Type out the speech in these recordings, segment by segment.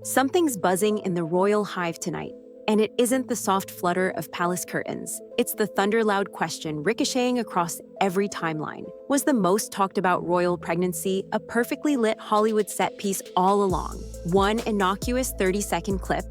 Something's buzzing in the royal hive tonight, and it isn't the soft flutter of palace curtains. It's the thunder-loud question ricocheting across every timeline. Was the most talked about royal pregnancy a perfectly lit Hollywood set piece all along? One innocuous 30-second clip,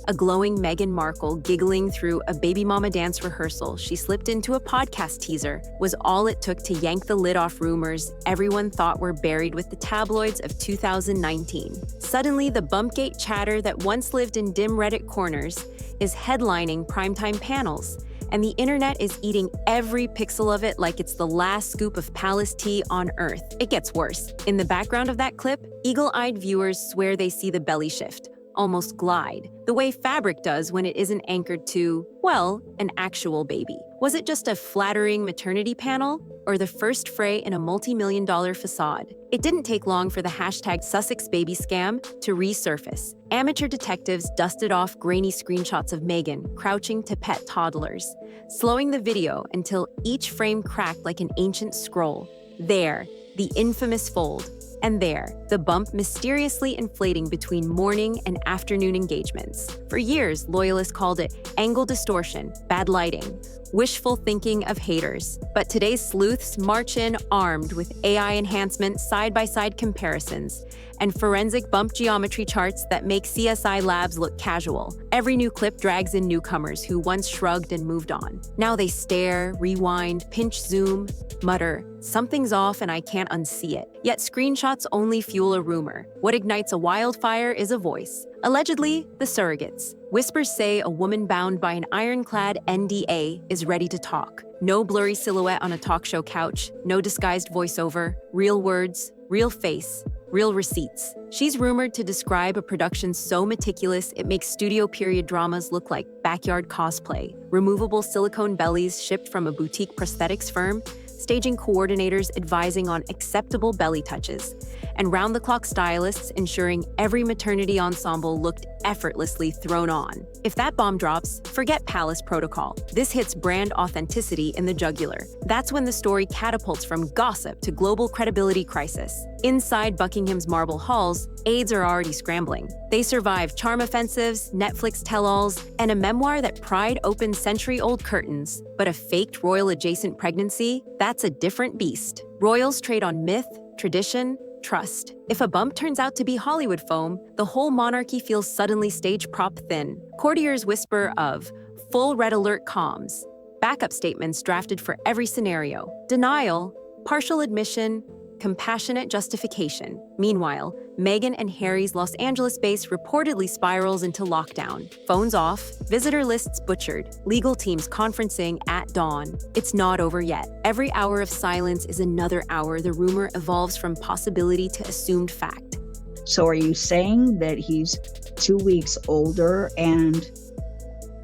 a glowing Meghan Markle giggling through a baby mama dance rehearsal she slipped into a podcast teaser, was all it took to yank the lid off rumors everyone thought were buried with the tabloids of 2019. Suddenly, the bumpgate chatter that once lived in dim Reddit corners is headlining primetime panels, and the internet is eating every pixel of it like it's the last scoop of palace tea on Earth. It gets worse. In the background of that clip, eagle-eyed viewers swear they see the belly shift, almost glide, the way fabric does when it isn't anchored to, well, an actual baby. Was it just a flattering maternity panel, or the first fray in a multi-million-dollar façade? It didn't take long for the hashtag Sussex baby scam to resurface. Amateur detectives dusted off grainy screenshots of Meghan crouching to pet toddlers, slowing the video until each frame cracked like an ancient scroll. There, the infamous fold. And there, the bump mysteriously inflating between morning and afternoon engagements. For years, loyalists called it angle distortion, bad lighting, wishful thinking of haters. But today's sleuths march in armed with AI enhancement, side-by-side comparisons, and forensic bump geometry charts that make CSI labs look casual. Every new clip drags in newcomers who once shrugged and moved on. Now they stare, rewind, pinch zoom, mutter, "Something's off and I can't unsee it." Yet screenshots only fuel a rumor. What ignites a wildfire is a voice. Allegedly, the surrogates. Whispers say a woman bound by an ironclad NDA is ready to talk. No blurry silhouette on a talk show couch, no disguised voiceover, real words, real face, real receipts. She's rumored to describe a production so meticulous it makes studio period dramas look like backyard cosplay, removable silicone bellies shipped from a boutique prosthetics firm, staging coordinators advising on acceptable belly touches, and round-the-clock stylists ensuring every maternity ensemble looked effortlessly thrown on. If that bomb drops, forget palace protocol. This hits brand authenticity in the jugular. That's when the story catapults from gossip to global credibility crisis. Inside Buckingham's marble halls, aides are already scrambling. They survived charm offensives, Netflix tell-alls, and a memoir that pried open century-old curtains. But a faked royal-adjacent pregnancy? That's a different beast. Royals trade on myth, tradition, trust. If a bump turns out to be Hollywood foam, the whole monarchy feels suddenly stage prop thin. Courtiers whisper of full red alert comms, backup statements drafted for every scenario, denial, partial admission, compassionate justification. Meanwhile, Meghan and Harry's Los Angeles base reportedly spirals into lockdown. Phones off, visitor lists butchered, legal teams conferencing at dawn. It's not over yet. Every hour of silence is another hour the rumor evolves from possibility to assumed fact. So are you saying that he's 2 weeks older? And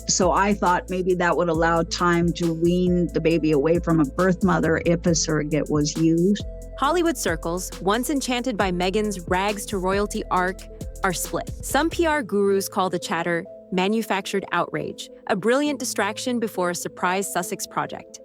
so I thought maybe that would allow time to wean the baby away from a birth mother if a surrogate was used. Hollywood circles, once enchanted by Meghan's rags to royalty arc, are split. Some PR gurus call the chatter manufactured outrage, a brilliant distraction before a surprise Sussex project.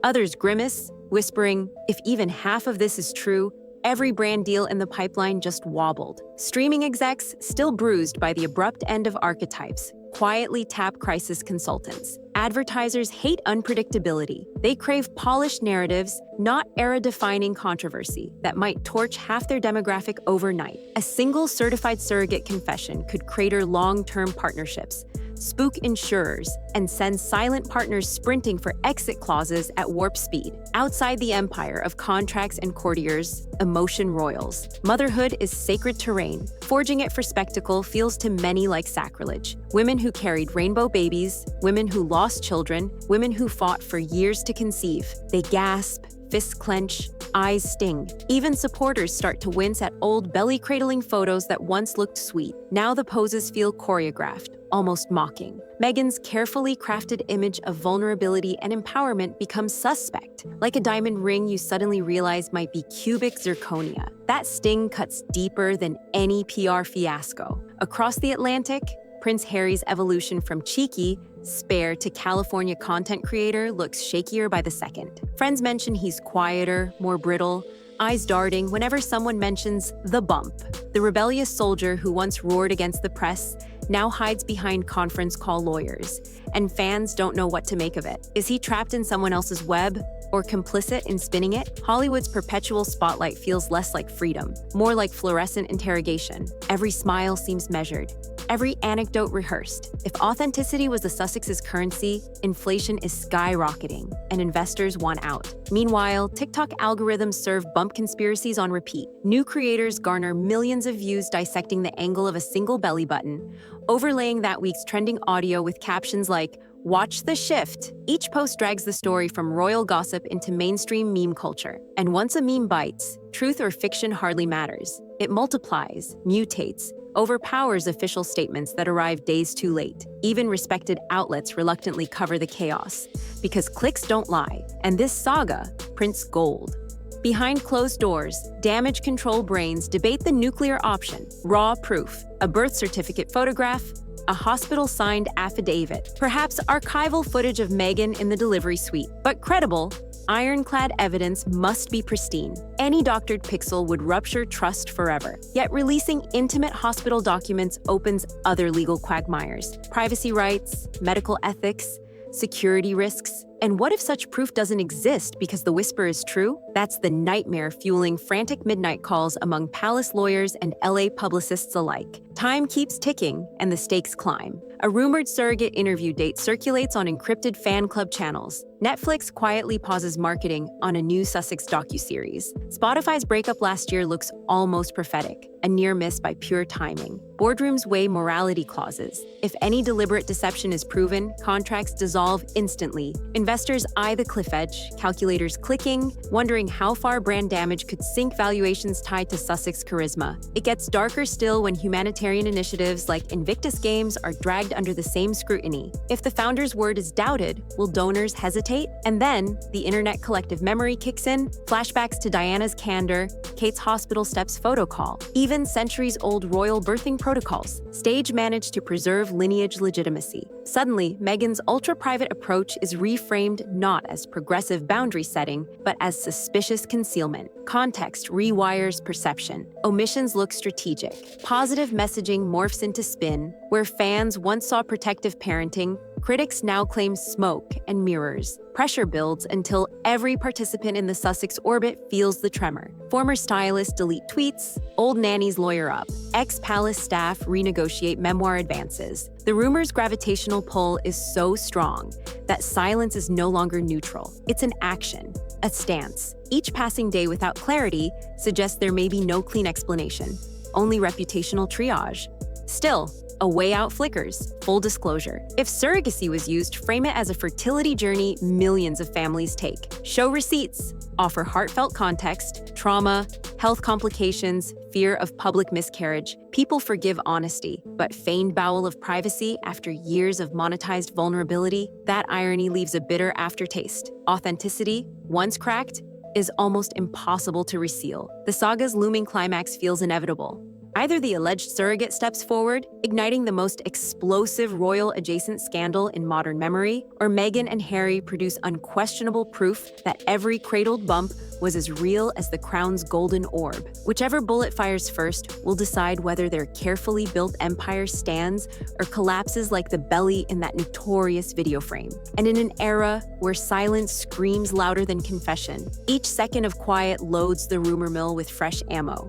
Others grimace, whispering, if even half of this is true, every brand deal in the pipeline just wobbled. Streaming execs, still bruised by the abrupt end of archetypes, quietly tap crisis consultants. Advertisers hate unpredictability. They crave polished narratives, not era-defining controversy that might torch half their demographic overnight. A single certified surrogate confession could crater long-term partnerships, spook insurers, and send silent partners sprinting for exit clauses at warp speed. Outside the empire of contracts and courtiers, emotion royals. Motherhood is sacred terrain. Forging it for spectacle feels to many like sacrilege. Women who carried rainbow babies, women who lost children, women who fought for years to conceive. They gasp, fists clench, eyes sting. Even supporters start to wince at old belly-cradling photos that once looked sweet. Now the poses feel choreographed, almost mocking. Meghan's carefully crafted image of vulnerability and empowerment becomes suspect, like a diamond ring you suddenly realize might be cubic zirconia. That sting cuts deeper than any PR fiasco. Across the Atlantic, Prince Harry's evolution from cheeky, spare to California content creator looks shakier by the second. Friends mention he's quieter, more brittle, eyes darting whenever someone mentions the bump. The rebellious soldier who once roared against the press now hides behind conference call lawyers, and fans don't know what to make of it. Is he trapped in someone else's web, or complicit in spinning it? Hollywood's perpetual spotlight feels less like freedom, more like fluorescent interrogation. Every smile seems measured, every anecdote rehearsed. If authenticity was the Sussex's currency, inflation is skyrocketing, and investors want out. Meanwhile, TikTok algorithms serve bump conspiracies on repeat. New creators garner millions of views dissecting the angle of a single belly button, overlaying that week's trending audio with captions like, "Watch the shift." Each post drags the story from royal gossip into mainstream meme culture. And once a meme bites, truth or fiction hardly matters. It multiplies, mutates, overpowers official statements that arrive days too late. Even respected outlets reluctantly cover the chaos, because clicks don't lie, and this saga prints gold. Behind closed doors, damage control brains debate the nuclear option, raw proof, a birth certificate photograph, a hospital-signed affidavit, perhaps archival footage of Meghan in the delivery suite. But credible, ironclad evidence must be pristine. Any doctored pixel would rupture trust forever. Yet releasing intimate hospital documents opens other legal quagmires. Privacy rights, medical ethics, security risks. And what if such proof doesn't exist because the whisper is true? That's the nightmare fueling frantic midnight calls among palace lawyers and LA publicists alike. Time keeps ticking, and the stakes climb. A rumored surrogate interview date circulates on encrypted fan club channels. Netflix quietly pauses marketing on a new Sussex docuseries. Spotify's breakup last year looks almost prophetic, a near miss by pure timing. Boardrooms weigh morality clauses. If any deliberate deception is proven, contracts dissolve instantly. Investors eye the cliff edge, calculators clicking, wondering how far brand damage could sink valuations tied to Sussex charisma. It gets darker still when humanitarian initiatives like Invictus Games are dragged under the same scrutiny. If the founder's word is doubted, will donors hesitate? And then, the internet collective memory kicks in, flashbacks to Diana's candor, Kate's hospital steps photo call, even centuries-old royal birthing protocols. Stage managed to preserve lineage legitimacy. Suddenly, Meghan's ultra-private approach is reframed not as progressive boundary setting, but as suspicious concealment. Context rewires perception. Omissions look strategic. Positive messaging morphs into spin. Where fans once saw protective parenting, critics now claim smoke and mirrors. Pressure builds until every participant in the Sussex orbit feels the tremor. Former stylists delete tweets, old nannies lawyer up, ex-palace staff renegotiate memoir advances. The rumor's gravitational pull is so strong that silence is no longer neutral. It's an action, a stance. Each passing day without clarity suggests there may be no clean explanation, only reputational triage. Still, a way out flickers. Full disclosure. If surrogacy was used, frame it as a fertility journey millions of families take. Show receipts. Offer heartfelt context, trauma, health complications, fear of public miscarriage. People forgive honesty, but feigned bowel of privacy after years of monetized vulnerability, that irony leaves a bitter aftertaste. Authenticity, once cracked, is almost impossible to reseal. The saga's looming climax feels inevitable. Either the alleged surrogate steps forward, igniting the most explosive royal-adjacent scandal in modern memory, or Meghan and Harry produce unquestionable proof that every cradled bump was as real as the crown's golden orb. Whichever bullet fires first will decide whether their carefully built empire stands or collapses like the belly in that notorious video frame. And in an era where silence screams louder than confession, each second of quiet loads the rumor mill with fresh ammo.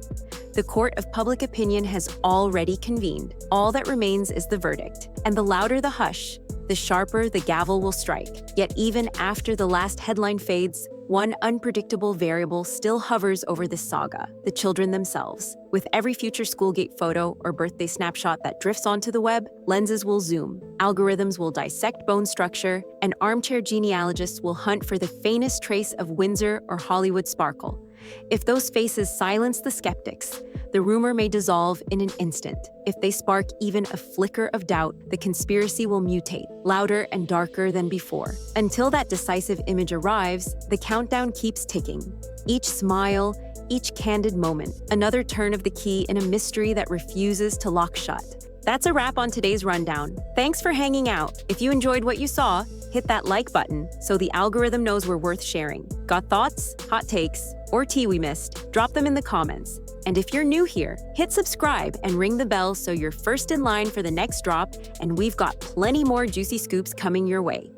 The court of public opinion has already convened. All that remains is the verdict. And the louder the hush, the sharper the gavel will strike. Yet even after the last headline fades, one unpredictable variable still hovers over this saga: the children themselves. With every future Schoolgate photo or birthday snapshot that drifts onto the web, lenses will zoom, algorithms will dissect bone structure, and armchair genealogists will hunt for the faintest trace of Windsor or Hollywood sparkle. If those faces silence the skeptics, the rumor may dissolve in an instant. If they spark even a flicker of doubt, the conspiracy will mutate, louder and darker than before. Until that decisive image arrives, the countdown keeps ticking. Each smile, each candid moment, another turn of the key in a mystery that refuses to lock shut. That's a wrap on today's rundown. Thanks for hanging out. If you enjoyed what you saw, hit that like button so the algorithm knows we're worth sharing. Got thoughts, hot takes, or tea we missed, drop them in the comments. And if you're new here, hit subscribe and ring the bell so you're first in line for the next drop, and we've got plenty more juicy scoops coming your way.